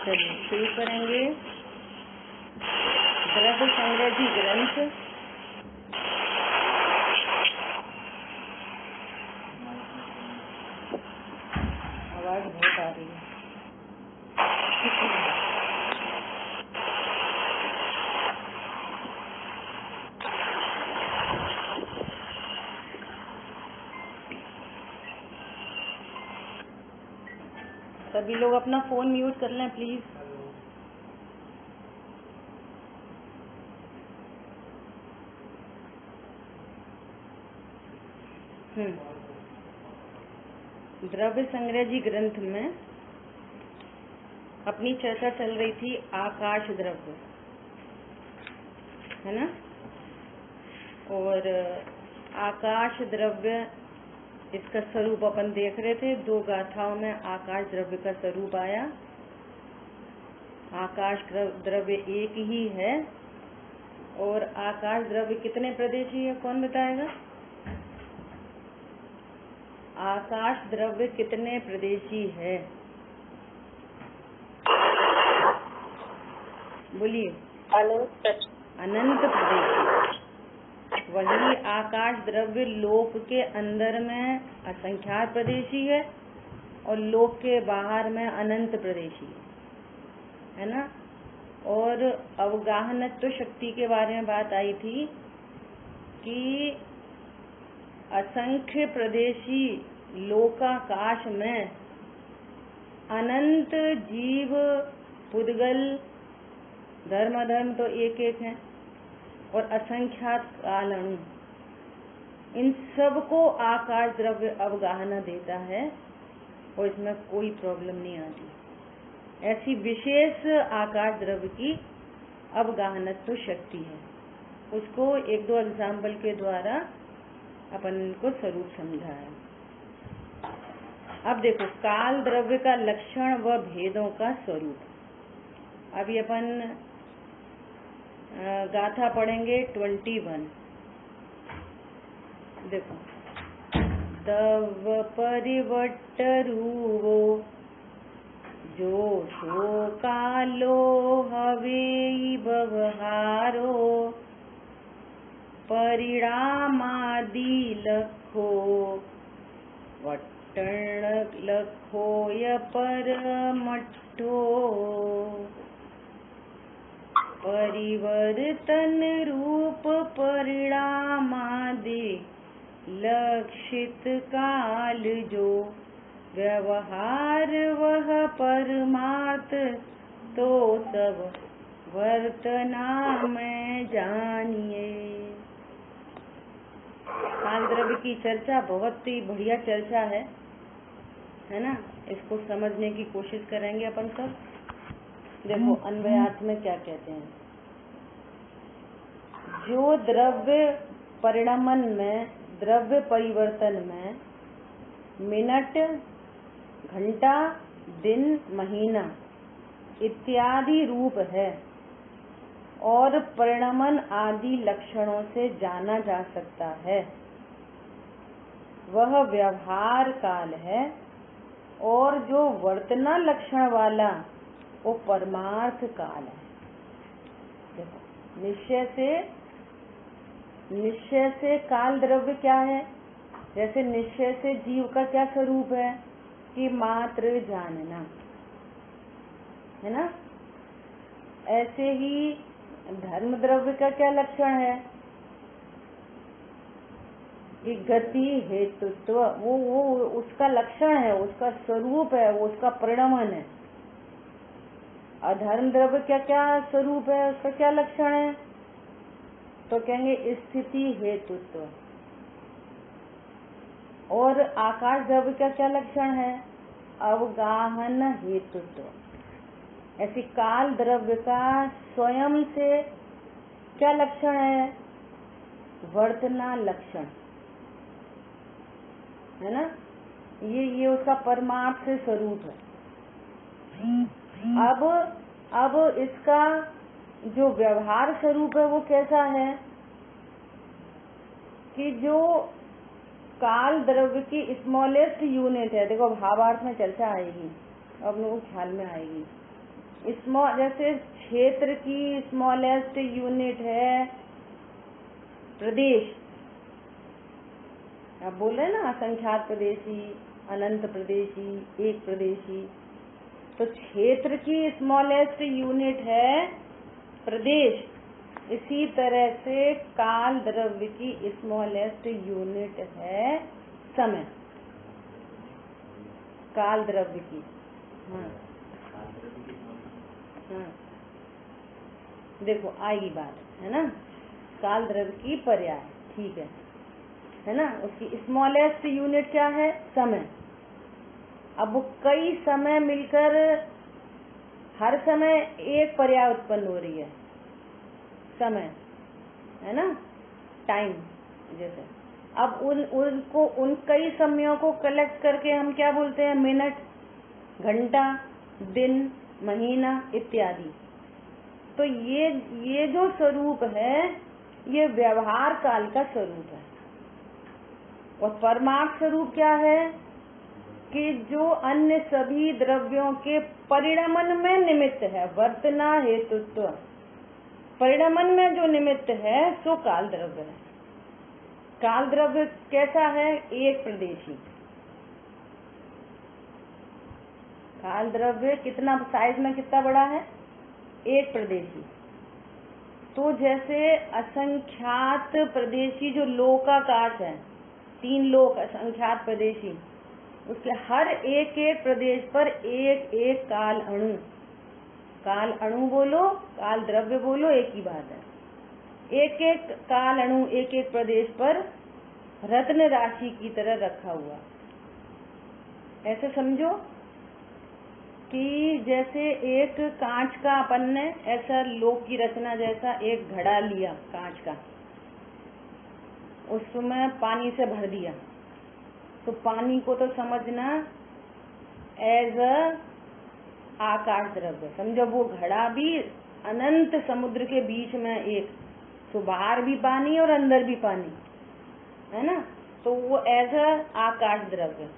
चलिए शुरू करेंगे। द्रव्य संग्रह जी ग्रंथ। आवाज बहुत आ रही है। सभी लोग अपना फोन म्यूट कर लें प्लीज। द्रव्य संग्रह जी ग्रंथ में अपनी चर्चा चल रही थी आकाश द्रव्य, है ना। और आकाश द्रव्य इसका स्वरूप अपन देख रहे थे। 2 गाथाओं में आकाश द्रव्य का स्वरूप आया। आकाश द्रव्य एक ही है। और आकाश द्रव्य कितने प्रदेशी है, कौन बताएगा? आकाश द्रव्य कितने प्रदेशी है, बोलिए। अनंत प्रदेशी। वही आकाश द्रव्य लोक के अंदर में असंख्यात प्रदेशी है और लोक के बाहर में अनंत प्रदेशी है ना। और अवगाहनत्व शक्ति के बारे में बात आई थी कि असंख्य प्रदेशी लोकाकाश में अनंत जीव पुद्गल धर्म तो एक एक हैं और असंख्यात काल अणु, इन सब को आकाश द्रव्य अवगाहना देता है और इसमें कोई प्रॉब्लम नहीं आती। ऐसी विशेष आकाश द्रव्य की अवगाहनत्व शक्ति है। उसको 1-2 एग्जाम्पल के द्वारा अपन को स्वरूप समझाया। अब देखो काल द्रव्य का लक्षण व भेदों का स्वरूप। अभी अपन गाथा पढ़ेंगे 21। देखो, दव परिवट्ट रूवो जो सो कालो हवेई व्यवहारो परिणामादि लखो वट्टण लखोय परमट्ठो परिवर्तन रूप परिणामादि लक्षित काल जो व्यवहार वह परमार्थ तो सब वर्तना में जानिए। काल द्रव्य की चर्चा बहुत ही बढ़िया चर्चा है ना। इसको समझने की कोशिश करेंगे अपन सब। देखो अन्वयार्थ में क्या कहते हैं। जो द्रव्य परिणमन में, द्रव्य परिवर्तन में मिनट, घंटा, दिन, महीना इत्यादि रूप है और परिणमन आदि लक्षणों से जाना जा सकता है, वह व्यवहार काल है। और जो वर्तना लक्षण वाला वो परमार्थ काल है। देखो निश्चय से काल द्रव्य क्या है। जैसे निश्चय से जीव का क्या स्वरूप है कि मात्र जानना, है ना। ऐसे ही धर्म द्रव्य का क्या लक्षण है कि गति हेतुत्व, वो उसका लक्षण है, उसका स्वरूप है, वो उसका परिणमन है। अधर्म द्रव्य क्या क्या स्वरूप है, उसका क्या लक्षण है, तो कहेंगे स्थिति हेतुत्व। और आकाश द्रव्य का क्या लक्षण है, अवगाहन हेतुत्व। ऐसी काल द्रव्य का स्वयं से क्या लक्षण है, वर्तना लक्षण, है ना। ये उसका परमार्थ स्वरूप है। अब इसका जो व्यवहार स्वरूप है वो कैसा है कि जो काल द्रव्य की स्मॉलेस्ट यूनिट है। देखो भावार्थ में चर्चा आएगी, अब लोगों ख्याल में आएगी। जैसे क्षेत्र की स्मॉलेस्ट यूनिट है प्रदेश। आप बोल रहे हैं ना असंख्यात प्रदेशी, अनंत प्रदेशी, एक प्रदेशी। तो क्षेत्र की स्मॉलेस्ट यूनिट है प्रदेश। इसी तरह से काल द्रव्य की स्मॉलेस्ट यूनिट है समय, काल द्रव्य की। हाँ हाँ, देखो आएगी बात, है ना। काल द्रव्य की पर्याय, ठीक है ना। उसकी स्मॉलेस्ट यूनिट क्या है? समय। अब वो कई समय मिलकर हर समय एक पर्याय उत्पन्न हो रही है, समय, है ना, टाइम जैसे। अब उन कई समयों को कलेक्ट करके हम क्या बोलते हैं? मिनट, घंटा, दिन, महीना इत्यादि। तो ये जो स्वरूप है ये व्यवहार काल का स्वरूप है। और परमार्थ स्वरूप क्या है? कि जो अन्य सभी द्रव्यों के परिणमन में निमित्त है, वर्तना हेतुत्व, परिणमन में जो निमित्त है सो काल द्रव्य है। काल द्रव्य कैसा है? एक प्रदेशी। काल द्रव्य कितना साइज में कितना बड़ा है? एक प्रदेशी। तो जैसे असंख्यात प्रदेशी जो लोकाकाश है, 3 लोक असंख्यात प्रदेशी, उसके हर एक एक प्रदेश पर एक एक काल अणु, काल अणु बोलो काल द्रव्य बोलो एक ही बात है। एक एक काल अणु एक एक प्रदेश पर रत्न राशि की तरह रखा हुआ। ऐसे समझो कि जैसे एक कांच का अपन ने ऐसा लोक की रचना जैसा एक घड़ा लिया कांच का, उसमें पानी से भर दिया, तो पानी को तो समझना एज आकाश द्रव्य समझो। वो घड़ा भी अनंत समुद्र के बीच में एक, तो बाहर भी पानी और अंदर भी पानी, है ना। तो वो एज आकाश द्रव्य।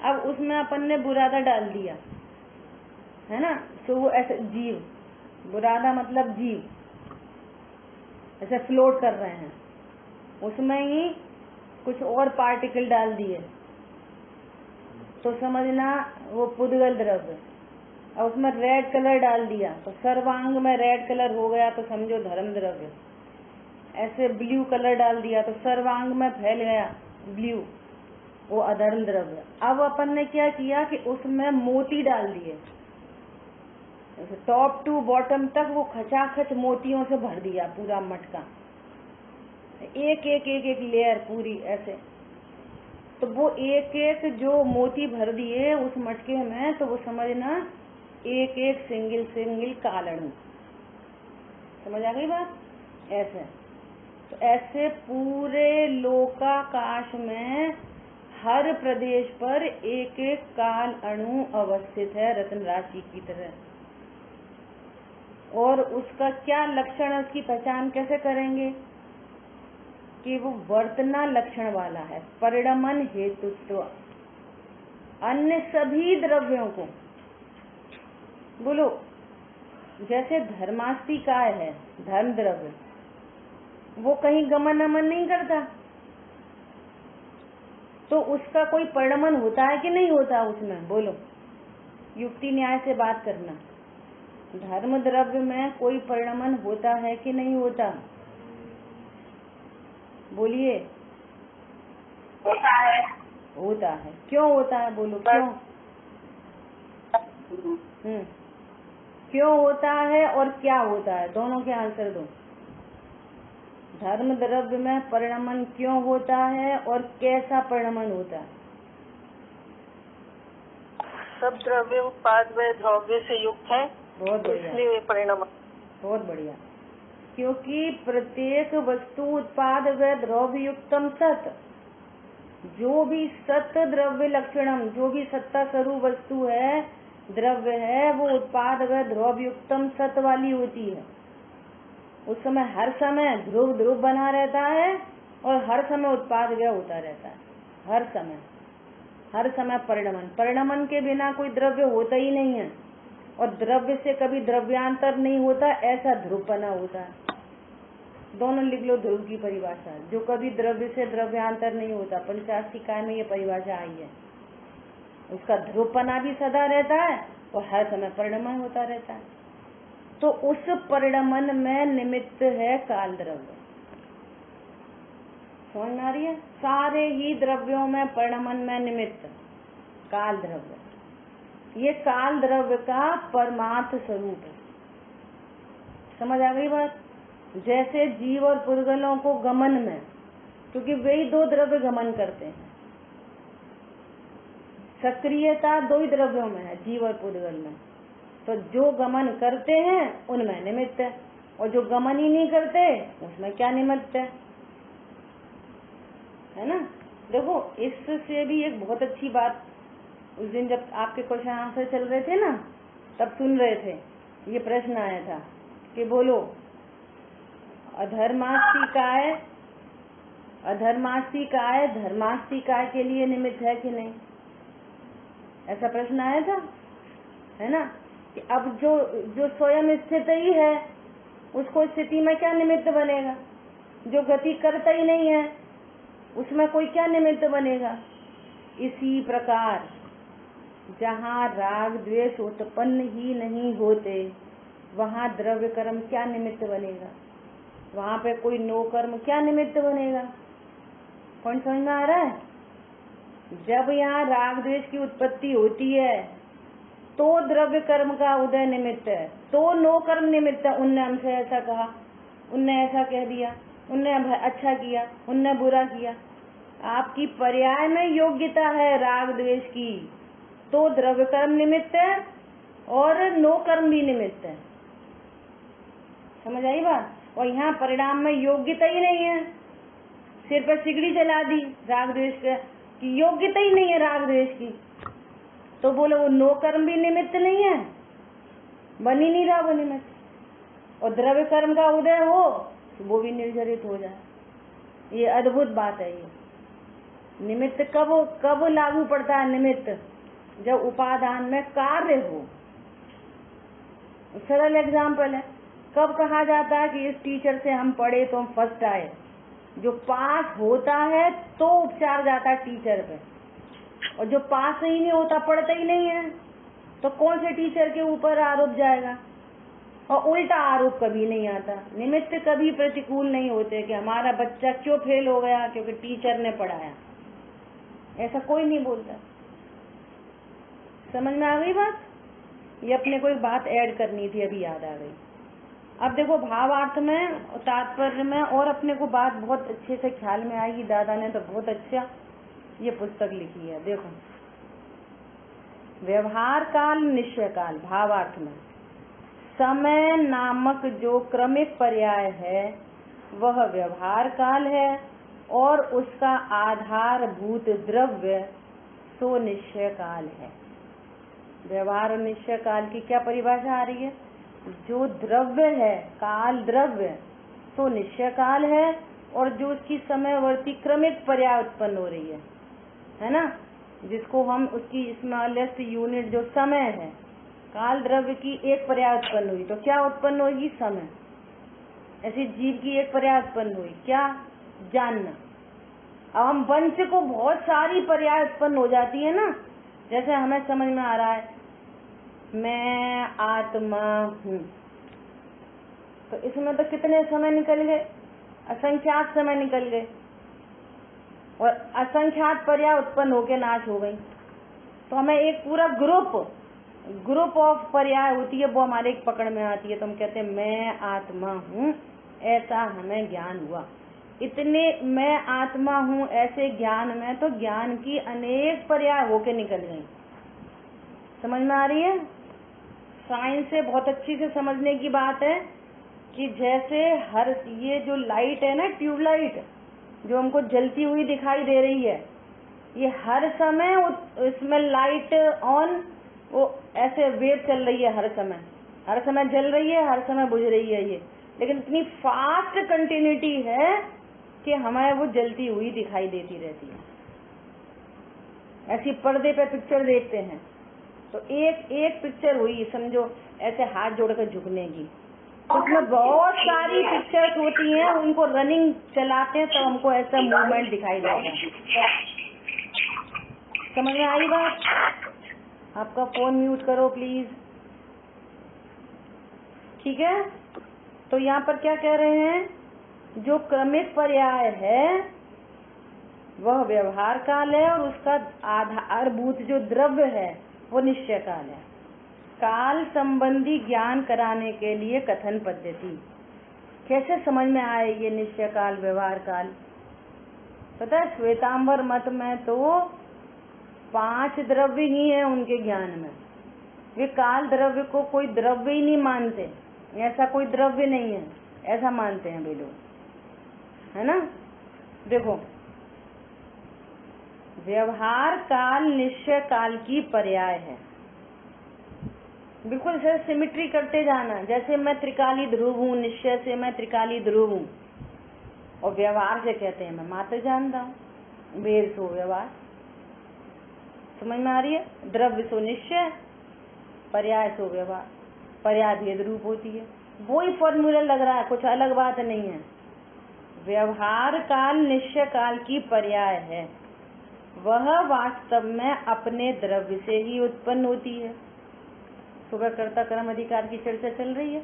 अब उसमें अपन ने बुरादा डाल दिया, है ना, तो वो ऐसे जीव, बुरादा मतलब जीव, ऐसे फ्लोट कर रहे हैं। उसमें ही कुछ और पार्टिकल डाल दिए तो समझना वो पुद्गल द्रव्य। और उसमें रेड कलर डाल दिया तो सर्वांग में रेड कलर हो गया, तो समझो धर्म द्रव्य। ऐसे ब्लू कलर डाल दिया तो सर्वांग में फैल गया ब्लू, वो अधर्म द्रव्य। अब अपन ने क्या किया कि उसमें मोती डाल दिए, टॉप टू बॉटम तक वो खचाखच मोतियों से भर दिया पूरा मटका, एक एक एक एक लेयर पूरी ऐसे। तो वो एक एक जो मोती भर दिए उस मटके में, तो वो समझना एक एक सिंगल सिंगल काल अणु। समझ आ गई बात? ऐसे तो ऐसे पूरे लोकाकाश में हर प्रदेश पर एक एक काल अणु अवस्थित है रत्न राशि की तरह। और उसका क्या लक्षण है, उसकी पहचान कैसे करेंगे? कि वो वर्तना लक्षण वाला है, परिणमन हेतुत्व। अन्य सभी द्रव्यों को बोलो, जैसे धर्मास्ति काय है धर्म द्रव्य, वो कहीं गमन अमन नहीं करता, तो उसका कोई परिणमन होता है कि नहीं होता उसमें? बोलो, युक्ति न्याय से बात करना। धर्म द्रव्य में कोई परिणमन होता है कि नहीं होता? बोलिए। होता है। होता है। क्यों होता है? बोलो क्यों? क्यों होता है और क्या होता है, दोनों के आंसर दो। धर्म द्रव्य में परिणमन क्यों होता है और कैसा परिणमन होता है? सब द्रव्य उत्पाद व द्रव्य से युक्त है, बहुत बढ़िया, इसलिए परिणमन। बहुत बढ़िया। क्योंकि प्रत्येक वस्तु उत्पाद व द्रव्य युक्तम सत, जो भी सत द्रव्य लक्षणम, जो भी सत्ता स्वरूप वस्तु है, द्रव्य है, वो उत्पाद व द्रव्य युक्तम सत वाली होती है। उस समय हर समय ध्रुव ध्रुव बना रहता है और हर समय उत्पाद व्यय होता रहता है। हर समय परिणमन, परिणमन के बिना कोई द्रव्य होता ही नहीं है। और द्रव्य से कभी द्रव्यांतर नहीं होता, ऐसा ध्रुवपना होता है। दोनों लिख लो ध्रुव की परिभाषा, जो कभी द्रव्य से द्रव्यांतर नहीं होता। पंचाशिकाय में ये परिभाषा आई है। उसका ध्रुवपना भी सदा रहता है और हर समय परिणमन होता रहता है। तो उस परिणमन में निमित्त है काल द्रव्य। समझ में आ रही है? सारे ही द्रव्यों में परिणमन में निमित्त काल द्रव्य। ये काल द्रव्य का परमार्थ स्वरूप है। समझ आ गई बात? जैसे जीव और पुद्गलों को गमन में, क्योंकि वही दो द्रव्य गमन करते हैं, सक्रियता दो ही द्रव्यों में है, जीव और पुद्गल में। तो जो गमन करते हैं उनमें निमित्त है, और जो गमन ही नहीं करते उसमें क्या निमित्त है ना? देखो, इससे भी एक बहुत अच्छी बात, उस दिन जब आपके क्वेश्चन आंसर चल रहे थे ना, तब सुन रहे थे, ये प्रश्न आया था कि बोलो अधर्मास्तिकाय धर्मास्तिकाय के लिए निमित्त है कि नहीं? ऐसा प्रश्न आया था, है ना? कि अब जो स्वयं स्थित ही है उसको स्थिति में क्या निमित्त बनेगा? जो गति करता ही नहीं है उसमें कोई क्या निमित्त बनेगा? इसी प्रकार जहाँ राग द्वेष उत्पन्न ही नहीं होते वहाँ द्रव्य कर्म क्या निमित्त बनेगा? वहाँ पे कोई नो कर्म क्या निमित्त बनेगा? कौन समझ में आ रहा है? जब यहाँ राग द्वेष की उत्पत्ति होती है तो द्रव्य कर्म का उदय निमित्त है, तो नो कर्म निमित्त है। उनने हमसे ऐसा कहा, उनने ऐसा कह दिया, उनने अच्छा किया, उनने बुरा किया। आपकी पर्याय में योग्यता है राग द्वेष की, तो द्रव्य कर्म निमित्त है और नो कर्म भी निमित्त है। समझ आई बात? और यहाँ परिणाम में योग्यता ही नहीं है, सिर पर सिगड़ी चला दी राग द्वेष की, योग्यता ही नहीं है राग द्वेष की, तो बोले वो नो कर्म भी निमित्त नहीं है, बन ही नहीं रहा वो निमित्त। और द्रव्य कर्म का उदय हो तो वो भी निर्जरित हो जाए। ये अद्भुत बात है। ये निमित्त कब लागू पड़ता है? निमित्त जब उपादान में कार्य हो। सरल एग्जाम्पल है, कब कहा जाता है कि इस टीचर से हम पढ़े तो हम फर्स्ट आए? जो पास होता है तो उपचार जाता है टीचर पे, और जो पास ही नहीं होता, पढ़ता ही नहीं है, तो कौन से टीचर के ऊपर आरोप जाएगा? और उल्टा आरोप कभी नहीं आता। निमित्त कभी प्रतिकूल नहीं होते कि हमारा बच्चा क्यों फेल हो गया, क्योंकि टीचर ने पढ़ाया, ऐसा कोई नहीं बोलता। समझ में आ गई बात? ये अपने को एक बात ऐड करनी थी, अभी याद आ गई। अब देखो, भावार्थ में, तात्पर्य में और अपने को बात बहुत अच्छे से ख्याल में आएगी। दादा ने तो बहुत अच्छा ये पुस्तक लिखी है। देखो, व्यवहार काल, निश्चय काल। भावार्थ में समय नामक जो क्रमिक पर्याय है वह व्यवहार काल है, और उसका आधारभूत द्रव्य सो निश्चय काल है। व्यवहार और निश्चय काल की क्या परिभाषा आ रही है? जो द्रव्य है, काल द्रव्य, तो निश्चय काल है, और जो उसकी समयवर्ती क्रमिक पर्याय उत्पन्न हो रही है ना, जिसको हम उसकी स्मॉलेस्ट यूनिट जो समय है, काल द्रव्य की एक पर्याय उत्पन्न हुई तो क्या उत्पन्न होगी? समय। ऐसी जीव की एक पर्याय उत्पन्न हुई, क्या? जानना। अब हम वंश को बहुत सारी पर्याय उत्पन्न हो जाती है ना, जैसे हमें समझ में आ रहा है मैं आत्मा हूँ, तो इसमें तो कितने समय निकल गए? असंख्यात समय निकल गए, और असंख्यात पर्याय उत्पन्न होकर नाश हो गई। तो हमें एक पूरा ग्रुप ऑफ पर्याय होती है, वो हमारे एक पकड़ में आती है, तो हम कहते हैं मैं आत्मा हूँ, ऐसा हमें ज्ञान हुआ। इतने मैं आत्मा हूँ ऐसे ज्ञान में तो ज्ञान की अनेक पर्याय होके निकल गई। समझ में आ रही है? साइंस से बहुत अच्छी से समझने की बात है कि जैसे हर ये जो लाइट है ना, ट्यूबलाइट जो हमको जलती हुई दिखाई दे रही है, ये हर समय इसमें लाइट ऑन, वो ऐसे वेव चल रही है, हर समय जल रही है, हर समय बुझ रही है ये, लेकिन इतनी फास्ट कंटिन्यूटी है कि हमें वो जलती हुई दिखाई देती रहती है। ऐसी पर्दे पे पिक्चर देखते हैं तो एक पिक्चर हुई, समझो ऐसे हाथ जोड़कर झुकने की। उसमें बहुत सारी पिक्चर्स होती हैं, उनको रनिंग चलाते हैं तो हमको ऐसा मूवमेंट दिखाई देगा। समझ में आई बात? आपका फोन म्यूट करो प्लीज। ठीक है, तो यहाँ पर क्या कह रहे हैं, जो क्रमिक पर्याय है वह व्यवहार काल है और उसका आधारभूत जो द्रव्य है वो निश्चय काल है। काल संबंधी ज्ञान कराने के लिए कथन पद्धति। कैसे समझ में आए ये निश्चय काल व्यवहार काल? पता है, श्वेतांबर मत में तो 5 द्रव्य ही हैं उनके ज्ञान में। वे काल द्रव्य को कोई द्रव्य ही नहीं मानते, ऐसा कोई द्रव्य नहीं है ऐसा मानते हैं वे लोग, है ना। देखो, व्यवहार काल निश्चय काल की पर्याय है। बिल्कुल से सिमिट्री करते जाना, जैसे मैं त्रिकाली ध्रुव हूँ, निश्चय से मैं त्रिकाली ध्रुव हूँ, और व्यवहार से कहते हैं मैं मात्र जानता हूँ। भेद सो व्यवहार, समझ में आ रही है? द्रव्य सो निश्चय, पर्याय सो व्यवहार, पर्याय भेद रूप होती है। वही फॉर्मूला लग रहा है, कुछ अलग बात नहीं है। व्यवहार काल निश्चय काल की पर्याय है, वह वास्तव में अपने द्रव्य से ही उत्पन्न होती है। सुबह कर्ता कर्म अधिकार की चर्चा चल रही है।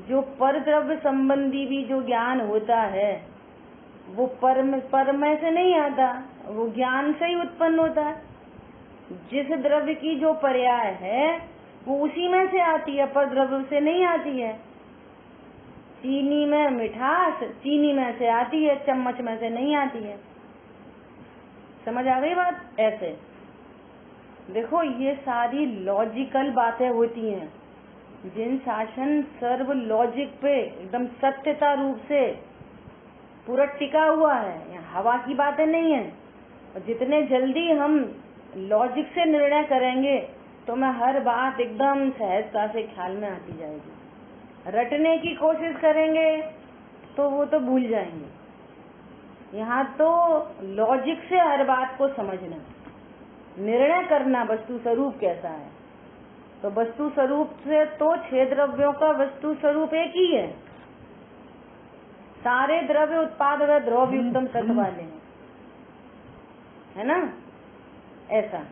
जो पर द्रव्य संबंधी भी जो ज्ञान होता है वो परमय से नहीं आता, वो ज्ञान से ही उत्पन्न होता है। जिस द्रव्य की जो पर्याय है वो उसी में से आती है, पर द्रव्य से नहीं आती है। चीनी में मिठास चीनी में से आती है, चम्मच में से नहीं आती है। समझ आ गई बात? ऐसे देखो, ये सारी लॉजिकल बातें होती हैं। जिन शासन सर्व लॉजिक पे एकदम सत्यता रूप से पूरा टिका हुआ है, यहाँ हवा की बातें नहीं है। और जितने जल्दी हम लॉजिक से निर्णय करेंगे तो मैं हर बात एकदम सहजता से ख्याल में आती जाएगी। रटने की कोशिश करेंगे तो वो तो भूल जाएंगे। यहाँ तो लॉजिक से हर बात को समझना, निर्णय करना वस्तु स्वरूप कैसा है। तो वस्तु स्वरूप से तो 6 द्रव्यों का वस्तु स्वरूप एक ही है। सारे द्रव्य उत्पाद व द्रव्य एकदम तत्व वाले हैं, है ना। ऐसा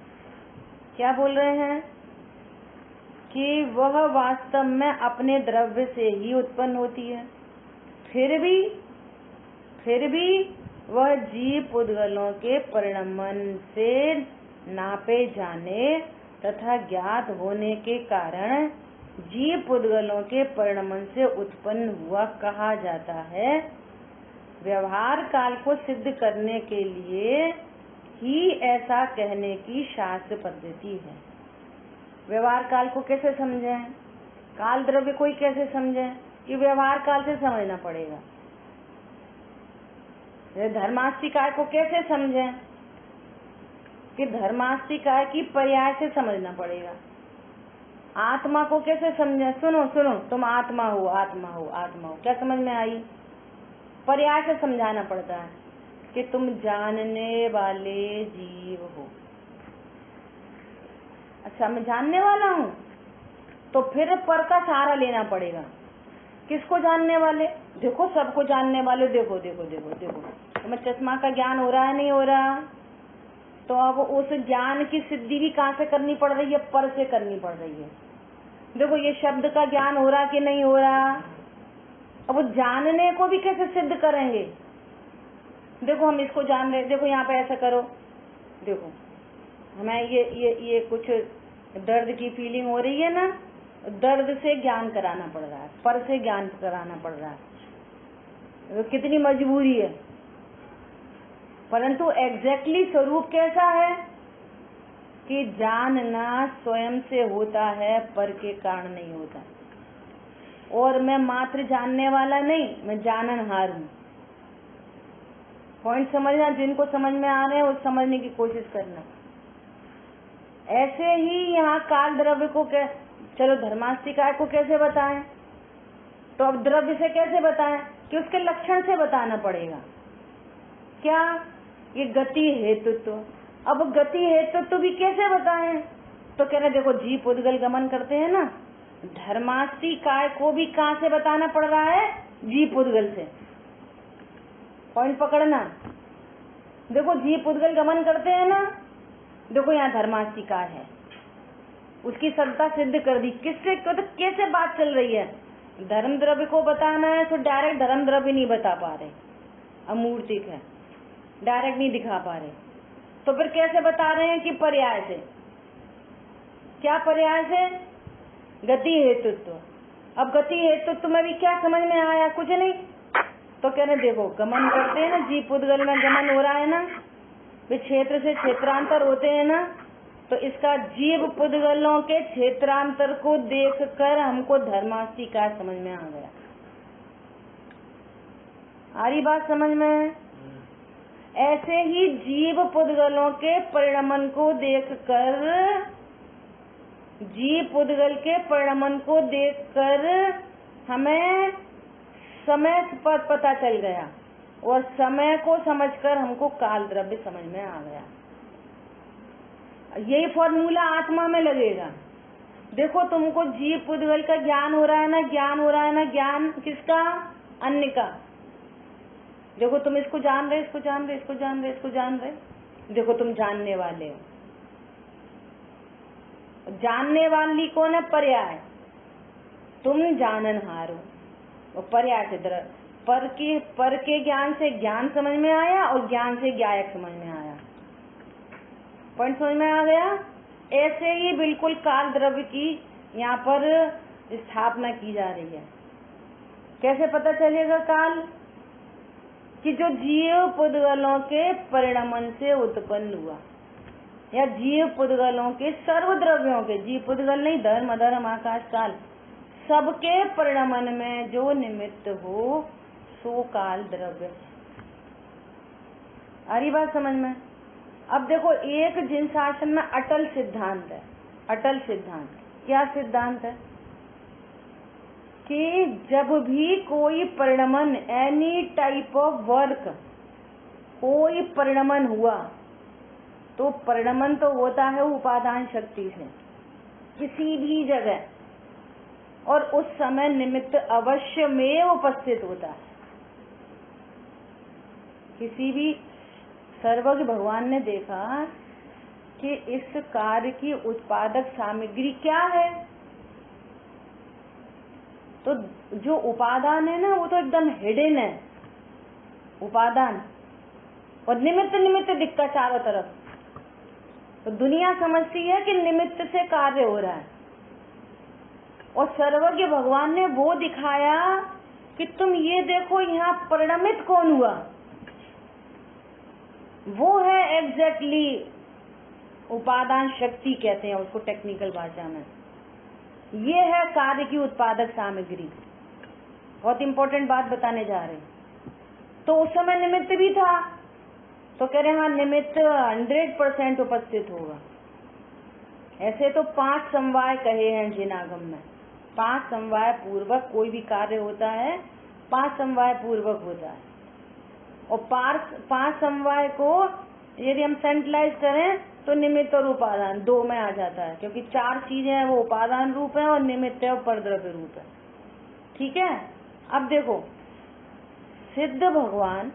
क्या बोल रहे हैं कि वह वास्तव में अपने द्रव्य से ही उत्पन्न होती है। फिर भी वह जीव पुद्गलों के परिणमन से नापे जाने तथा ज्ञात होने के कारण जीव पुद्गलों के परिणमन से उत्पन्न हुआ कहा जाता है। व्यवहार काल को सिद्ध करने के लिए ही ऐसा कहने की शास्त्र पद्धति है। व्यवहार काल को कैसे समझें? काल द्रव्य को ही कैसे समझें? कि व्यवहार काल से समझना पड़ेगा। धर्मास्तिकाय को कैसे समझें? कि धर्मास्तिकाय की पर्याय से समझना पड़ेगा। आत्मा को कैसे समझें? सुनो सुनो, तुम आत्मा हो आत्मा हो आत्मा हो, क्या समझ में आई? पर्याय से समझाना पड़ता है कि तुम जानने वाले जीव हो। अच्छा, मैं जानने वाला हूँ, तो फिर पर का सहारा लेना पड़ेगा। किसको जानने वाले? देखो, सबको जानने वाले। देखो देखो देखो देखो, तुम्हें चश्मा का ज्ञान हो रहा है नहीं हो रहा? तो अब उस ज्ञान की सिद्धि भी कहाँ से करनी पड़ रही है? पर से करनी पड़ रही है। देखो, ये शब्द का ज्ञान हो रहा कि नहीं हो रहा? अब जानने को भी कैसे सिद्ध करेंगे? देखो, हम इसको जान रहे, देखो यहाँ पे ऐसा करो, देखो हमें ये कुछ दर्द की फीलिंग हो रही है ना, दर्द से ज्ञान कराना पड़ रहा है, पर से ज्ञान कराना पड़ रहा है। तो कितनी मजबूरी है। परंतु एग्जैक्टली स्वरूप कैसा है कि जानना स्वयं से होता है, पर के कारण नहीं होता। और मैं मात्र जानने वाला नहीं, मैं जाननहार हूँ। पॉइंट समझना, जिनको समझ में आ रहे हैं वो समझने की कोशिश करना। ऐसे ही यहाँ काल द्रव्य को चलो धर्मास्तिकाय को कैसे बताएं? तो अब द्रव्य से कैसे बताएं? कि उसके लक्षण से बताना पड़ेगा। क्या? ये गति हेतुत्व। अब गति हेतुत्व भी कैसे बताएं? तो कह रहे देखो जीव उद्गल गमन करते हैं ना, धर्मास्ति काय को भी कहाँ से बताना पड़ रहा है? जीव उद्गल से। पॉइंट पकड़ना। देखो जीव उद्गल गमन करते हैं ना, देखो यहाँ धर्मास्ति काय है, उसकी सत्ता सिद्ध कर दी। किससे? तो कैसे बात चल रही है? धर्म द्रव्य को बताना है तो डायरेक्ट धर्म द्रव्य नहीं बता पा रहे, अमूर्तिक है, डायरेक्ट नहीं दिखा पा रहे, तो फिर कैसे बता रहे हैं? कि पर्याय से। क्या पर्याय से? गति हेतुत्व। अब गति हेतुत्व में भी क्या समझ में आया? कुछ नहीं। तो कह रहे देखो गमन करते हैं ना, जीव उद्गल में गमन हो रहा है ना, वे क्षेत्र से क्षेत्रांतर होते हैं ना, तो इसका जीव उद्गलों के क्षेत्रांतर को देखकर हमको धर्मास्ति काय समझ में आ गया। आ रही बात समझ में? ऐसे ही जीव उद्गलों के परिणमन को देखकर, जीव उद्गल के परिणमन को देखकर हमें समय पर पता चल गया, और समय को समझकर हमको काल द्रव्य समझ में आ गया। यही फॉर्मूला आत्मा में लगेगा। देखो तुमको जीव उद्गल का ज्ञान हो रहा है ना, ज्ञान हो रहा है ना, ज्ञान किसका? अन्य का। देखो तुम इसको जान रहे, इसको जान रहे, इसको जान रहे, इसको जान रहे, देखो तुम जानने वाले हो। जानने वाली कौन है? पर्याय। तुम जाननहार हो, और पर्याय से पर के ज्ञान से ज्ञान समझ में आया, और ज्ञान से ज्ञायक समझ में आया। पॉइंट समझ में आ गया? ऐसे ही बिल्कुल काल द्रव्य की यहाँ पर स्थापना की जा रही है। कैसे पता चलेगा काल? कि जो जीव उद्गलों के परिणमन से उत्पन्न हुआ, या जीव उद्गलों के सर्व द्रव्यों के, जीव उद्गल नहीं, धर्म अधर्म आकाश काल, सबके परिणमन में जो निमित्त हो सो काल द्रव्य। आ रही बात समझ में? अब देखो एक जिन शासन में अटल सिद्धांत है। अटल सिद्धांत क्या सिद्धांत है? कि जब भी कोई परिणमन, एनी टाइप ऑफ वर्क, कोई परिणमन हुआ, तो परिणमन तो होता है उपादान शक्ति से किसी भी जगह, और उस समय निमित्त अवश्य में उपस्थित होता है। किसी भी सर्वज्ञ भगवान ने देखा कि इस कार्य की उत्पादक सामग्री क्या है, तो जो उपादान है ना वो तो एकदम हिडन है उपादान, और निमित्त निमित्त दिखता चारों तरफ। तो दुनिया समझती है कि निमित्त से कार्य हो रहा है, और सर्वज्ञ भगवान ने वो दिखाया कि तुम ये देखो यहाँ परिणमित कौन हुआ, वो है एग्जैक्टली उपादान शक्ति कहते हैं उसको टेक्निकल भाषा में। ये है कार्य की उत्पादक सामग्री। बहुत इंपॉर्टेंट बात बताने जा रहे हैं। तो उस समय निमित्त भी था, तो कह रहे हाँ निमित्त 100% उपस्थित होगा। ऐसे तो 5 समवाय कहे हैं जिनागम में। 5 समवाय पूर्वक कोई भी कार्य होता है, 5 समवाय पूर्वक होता है, और 5 समवाय को यदि हम सेंट्रलाइज करें तो निमित्त और उपादान 2 में आ जाता है, क्योंकि 4 चीजें हैं वो उपादान रूप है, और निमित्त है और परद्रव्य रूप है। ठीक है। अब देखो सिद्ध भगवान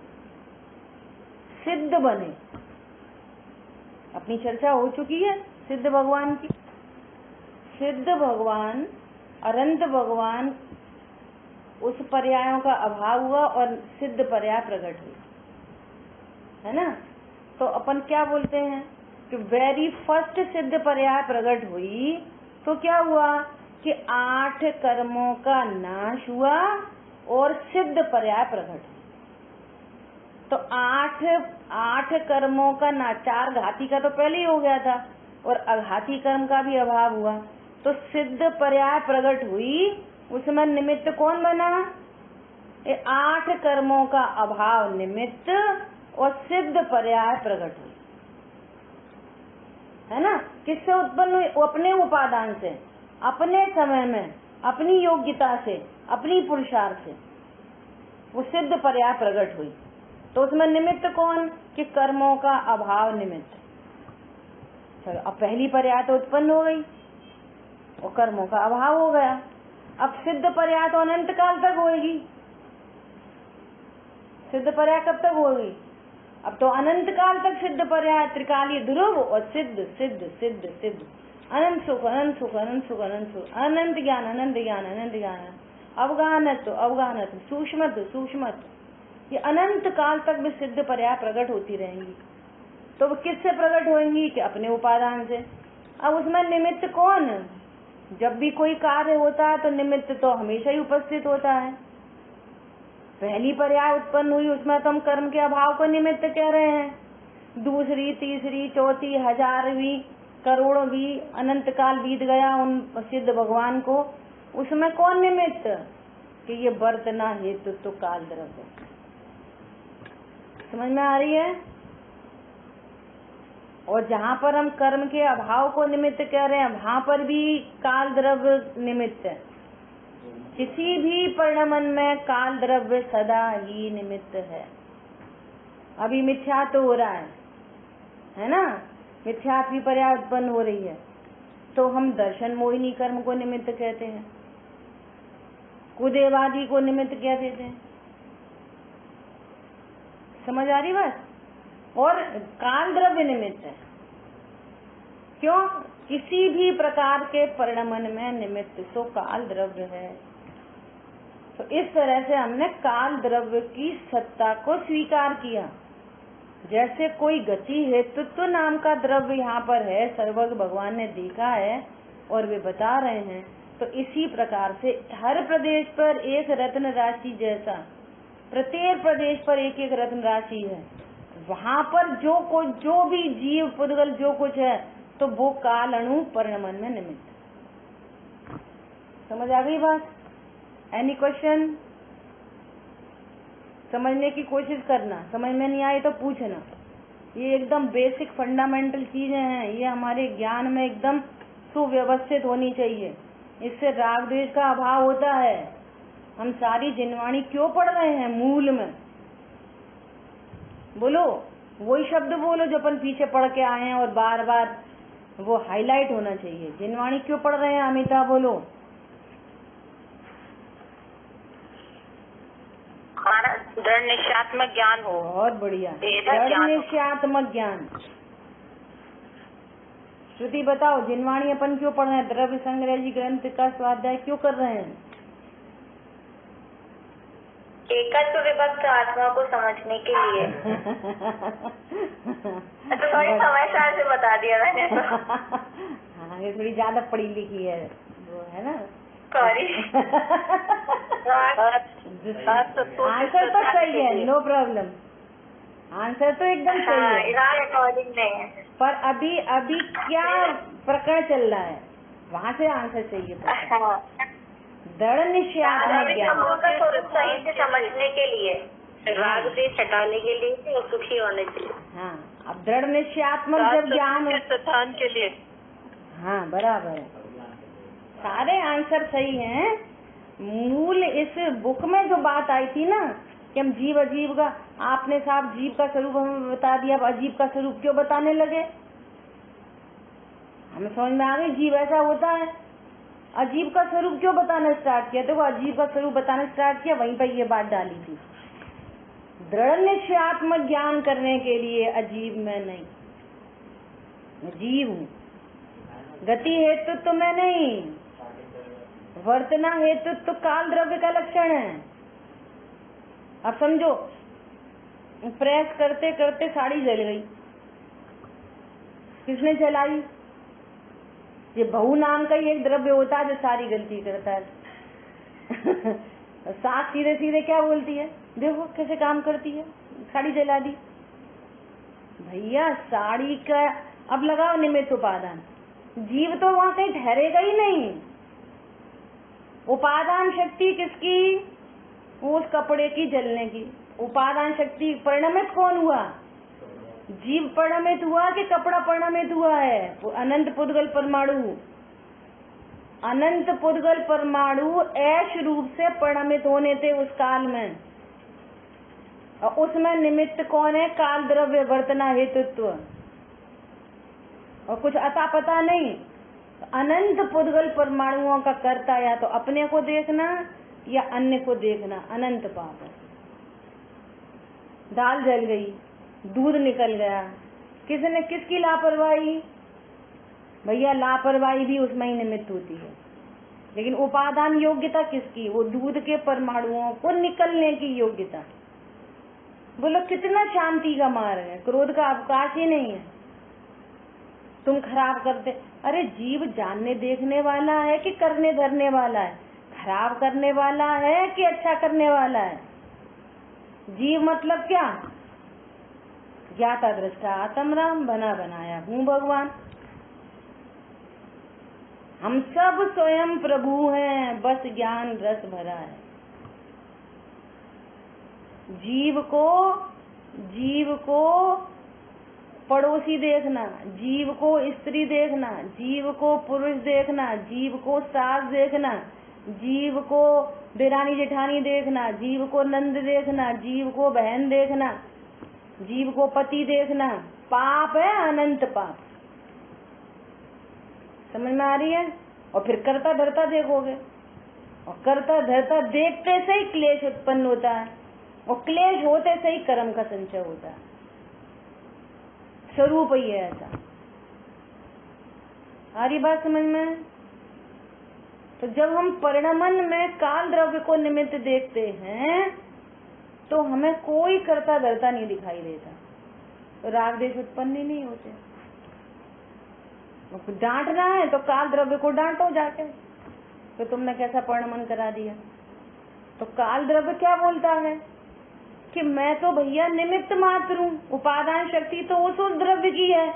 सिद्ध बने, अपनी चर्चा हो चुकी है सिद्ध भगवान की। सिद्ध भगवान, अनंत भगवान, उस पर्यायों का अभाव हुआ और सिद्ध पर्याय प्रकट हुई, है ना। तो अपन क्या बोलते हैं कि वेरी फर्स्ट सिद्ध पर्याय प्रकट हुई, तो क्या हुआ कि 8 कर्मों का नाश हुआ और सिद्ध पर्याय प्रकट हुई। तो 8 कर्मों का नाश, 4 घाती का तो पहले ही हो गया था, और अघाती कर्म का भी अभाव हुआ, तो सिद्ध पर्याय प्रकट हुई। उसमें निमित्त कौन बना? 8 कर्मों का अभाव निमित्त, और सिद्ध पर्याय प्रकट हुई, है ना। किससे उत्पन्न हुई? अपने उपादान से, अपने समय में, अपनी योग्यता से, अपनी पुरुषार्थ से वो सिद्ध पर्याय प्रकट हुई। तो उसमें निमित्त कौन? कि कर्मों का अभाव निमित्त। अब पहली पर्याय तो उत्पन्न हो गई और कर्मों का अभाव हो गया। अब सिद्ध पर्याय तो अनंत काल तक होगी। सिद्ध पर्याय कब तक होगी? अब तो अनंत काल तक सिद्ध पर्याय, त्रिकालीय ध्रुव और सिद्ध सिद्ध सिद्ध सिद्ध, अनंत सुख अनंत सुख अनंत सुख अनंत सुख, अनंत ज्ञान अनंत ज्ञान अनंत ज्ञान, अवगाहनत्व अवगाहनत्व, सूक्ष्मत्व सूक्ष्मत्व, ये अनंत काल तक भी सिद्ध पर्याय प्रकट होती रहेंगी। तो वो किससे प्रकट होंगी? कि अपने उपादान से। अब उसमें निमित्त कौन? जब भी कोई कार्य होता है तो निमित्त तो हमेशा ही उपस्थित होता है। पहली पर्याय उत्पन्न हुई, उसमें तो हम कर्म के अभाव को निमित्त कह रहे हैं। दूसरी, तीसरी, चौथी, हजारवीं, करोड़वीं, अनंत काल बीत गया उन सिद्ध भगवान को, उसमें कौन निमित्त? कि ये वर्तना हेतु तो काल द्रव्य। समझ में आ रही है? और जहाँ पर हम कर्म के अभाव को निमित्त कह रहे हैं वहां पर भी काल द्रव्य निमित्त है। किसी भी परिणमन में काल द्रव्य सदा ही निमित्त है। अभी मिथ्या तो हो रहा है ना? मिथ्या की पर्याय उत्पन्न हो रही है तो हम दर्शन मोहिनी कर्म को निमित्त कहते हैं, कुदेवादि को निमित्त कह देते हैं। समझ आ रही बात? और काल द्रव्य निमित्त है। क्यों? किसी भी प्रकार के परिणमन में निमित्त तो काल द्रव्य है। तो इस तरह से हमने काल द्रव्य की सत्ता को स्वीकार किया। जैसे कोई गति हेतुत्व नाम का द्रव्य यहाँ पर है, सर्वज्ञ भगवान ने देखा है और वे बता रहे हैं, तो इसी प्रकार से हर प्रदेश पर एक रत्न राशि जैसा प्रत्येक प्रदेश पर एक एक रत्न राशि है। वहाँ पर जो भी जीव पुद्गल जो कुछ है तो वो काल अणु परिणमन में निमित्त। समझ आ गई बात? Any question? समझने की कोशिश करना, समझ में नहीं आए तो पूछना। ये एकदम बेसिक फंडामेंटल चीजें हैं, ये हमारे ज्ञान में एकदम सुव्यवस्थित होनी चाहिए। इससे राग द्वेष का अभाव होता है। हम सारी जिनवाणी क्यों पढ़ रहे हैं? मूल में बोलो, वही शब्द बोलो जो अपन पीछे पढ़ के आए हैं और बार बार वो हाईलाइट होना चाहिए। जिनवाणी क्यों पढ़ रहे हैं अमिता? बोलो। दृढ़ निश्चयात्मक ज्ञान हो। बहुत बढ़िया, दृढ़ निश्चयात्मक ज्ञान। श्रुति बताओ, जिनवाणी अपन क्यों पढ़ रहे हैं? द्रव्य संग्रह जी ग्रंथ का स्वाध्याय क्यों कर रहे हैं? एकत्व विभक्त आत्मा को समझने के लिए। तो थोड़ी समझदार से बता दिया मैंने तो। हाँ, ये थोड़ी ज्यादा पढ़ी लिखी है वो, है ना? सॉरी। आंसर तो सही है, नो प्रॉब्लम। आंसर तो एकदम सही है, अकॉर्डिंग नहीं है। पर अभी क्या प्रकरण चल रहा है वहाँ से आंसर चाहिए। दृढ़ निश्चयात्मक ज्ञान सही से समझने के लिए, राग द्वेष हटाने के लिए और सुखी होने के लिए। हाँ, अब दृढ़ निश्चयात्मक जब ज्ञान स्थान के लिए। हाँ, बराबर है, सारे आंसर सही हैं। मूल इस बुक में जो बात आई थी ना कि हम जीव अजीव का, आपने साहब जीव का स्वरूप हमें बता दिया, अब अजीब का स्वरूप क्यों बताने लगे? हमें समझ में आ गई जीव ऐसा होता है। अजीब का स्वरूप क्यों बताना स्टार्ट किया? देखो, अजीब का स्वरूप बताना स्टार्ट किया, वहीं पर ये बात डाली थी। दृढ़ निश्चयात्मक ज्ञान करने के लिए अजीब में नहीं, मैं जीव हूँ। गति हेतु तो मैं नहीं, वर्तना हेतु तो काल द्रव्य का लक्षण है। अब समझो, प्रेस करते करते साड़ी जल गई, किसने जलाई? ये बहु नाम का ही एक द्रव्य होता है जो सारी गलती करता है। साथ सीधे सीधे क्या बोलती है? देखो कैसे काम करती है, साड़ी जला दी। भैया साड़ी का अब लगाओ निमित्त उपादान, जीव तो वहां कहीं ठहरेगा ही नहीं। उपादान शक्ति किसकी? उस कपड़े की जलने की। उपादान शक्ति परिणमित कौन हुआ? जीव परिणमित हुआ कि कपड़ा परिणमित हुआ है? अनंत पुद्गल परमाणु, अनंत पुद्गल परमाणु ऐश रूप से परिणमित होने थे उस काल में, और उसमें निमित्त कौन है? काल द्रव्य वर्तना हेतुत्व। और कुछ अता पता नहीं। अनंत पुद्गल परमाणुओं का कर्ता या तो अपने को देखना या अन्य को देखना अनंत पाप है। दाल जल गई, दूध निकल गया, किसने किसकी लापरवाही? भैया लापरवाही भी उसमें ही निमित्त होती है, लेकिन उपादान योग्यता किसकी? वो दूध के परमाणुओं को निकलने की योग्यता। बोलो कितना शांति का मार्ग है, क्रोध का अवकाश ही नहीं है। तुम खराब करते, अरे जीव जानने देखने वाला है कि करने धरने वाला है? खराब करने वाला है कि अच्छा करने वाला है? जीव मतलब क्या? ज्ञाता दृष्टा आत्म राम, बना बनाया हूँ भगवान। हम सब स्वयं प्रभु हैं, बस ज्ञान रस भरा है। जीव को पड़ोसी देखना, जीव को स्त्री देखना, जीव को पुरुष देखना, जीव को सास देखना, जीव को देरानी जेठानी देखना, जीव को नंद देखना, जीव को बहन देखना, जीव को पति देखना, पाप है, अनंत पाप। समझ में आ रही है? और फिर करता धरता देखोगे, और करता धरता देखते से ही क्लेश उत्पन्न होता है, और क्लेश होते से ही कर्म का संचय होता है। स्वरूप ही है ऐसा। आ रही बात समझ में? तो जब हम परिणमन में काल द्रव्य को निमित्त देखते हैं तो हमें कोई करता धरता नहीं दिखाई देता, तो राग देश उत्पन्न ही नहीं होते। डांटना है तो काल द्रव्य को डांटो जाके, तो तुमने कैसा परिणमन करा दिया। तो काल द्रव्य क्या बोलता है कि मैं तो भैया निमित्त मात्र हूँ, उपादान शक्ति तो उस द्रव्य की है।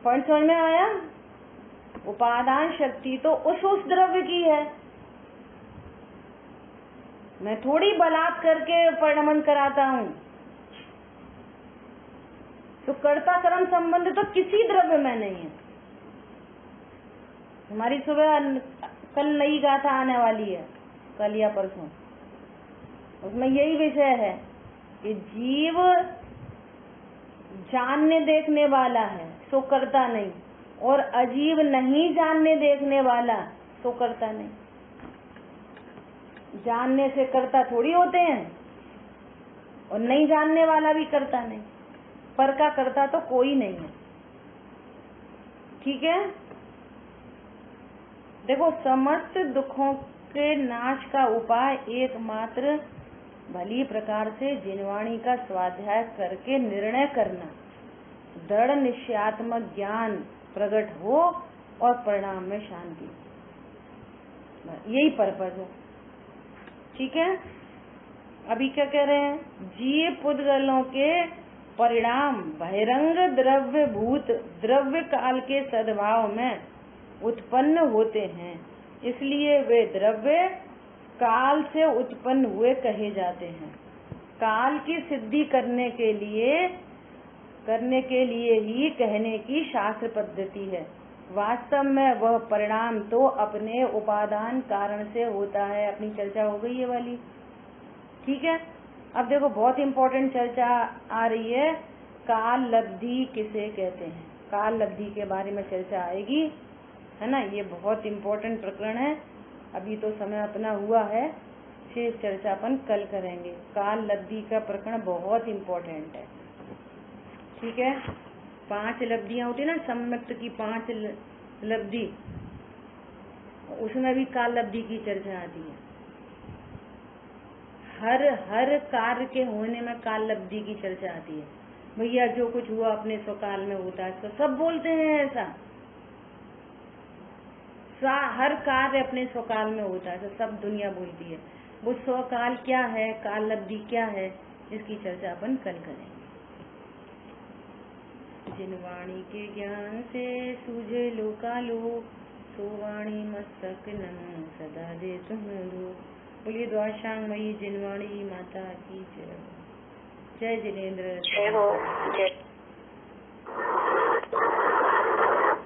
पॉइंट समझ में आया? उपादान शक्ति तो उस द्रव्य की है। मैं थोड़ी बलात् करके परिणमन कराता हूँ। तो कर्ता कर्म संबंध तो किसी द्रव्य में नहीं है। हमारी सुबह कल नई गाथा आने वाली है, कल या परसों, उसमें यही विषय है कि जीव जानने देखने वाला है सो करता नहीं, और अजीव नहीं जानने देखने वाला सो करता नहीं। जानने से करता थोड़ी होते हैं, और नहीं जानने वाला भी करता नहीं। पर का करता तो कोई नहीं है। ठीक है? देखो, समस्त दुखों के नाश का उपाय एकमात्र भली प्रकार से जिनवाणी का स्वाध्याय करके निर्णय करना, दृढ़ निश्चयात्मक ज्ञान प्रकट हो और परिणाम में शांति, यही पर्पज है। ठीक है? अभी क्या कह रहे हैं? जीव पुद्गलों के परिणाम बहिरंग द्रव्य भूत द्रव्य काल के सद्भाव में उत्पन्न होते हैं, इसलिए वे द्रव्य काल से उत्पन्न हुए कहे जाते हैं। काल की सिद्धि करने के लिए ही कहने की शास्त्र पद्धति है। वास्तव में वह परिणाम तो अपने उपादान कारण से होता है। अपनी चर्चा हो गई ये वाली। ठीक है? अब देखो, बहुत इम्पोर्टेंट चर्चा आ रही है, काल लब्धि किसे कहते हैं। काल लब्धि के बारे में चर्चा आएगी, है ना? ये बहुत इम्पोर्टेंट प्रकरण है। अभी तो समय अपना हुआ है, शेष चर्चा अपन कल करेंगे। काल लब्धि का प्रकरण बहुत इम्पोर्टेंट है। ठीक है? 5 लब्धियां होती है ना, सम्यक्त की 5 लब्धि, उसमें भी काल लब्धि की चर्चा आती है। हर कार्य के होने में काल लब्धि की चर्चा आती है। भैया जो कुछ हुआ अपने स्वकाल में होता है, तो सब बोलते हैं ऐसा। हर कार्य अपने स्वकाल में होता है, तो सब दुनिया बोलती है। वो स्वकाल क्या है, काल लब्धि क्या है, इसकी चर्चा अपन कल करेंगे। जिनवाणी के ज्ञान से सूझे लोकालोक, सो वाणी मस्तक नम सदा दे तुम लोग। बोलिए द्वादशांगमयी जिनवाणी माता की जय। जय जिनेन्द्र। जय हो। जय।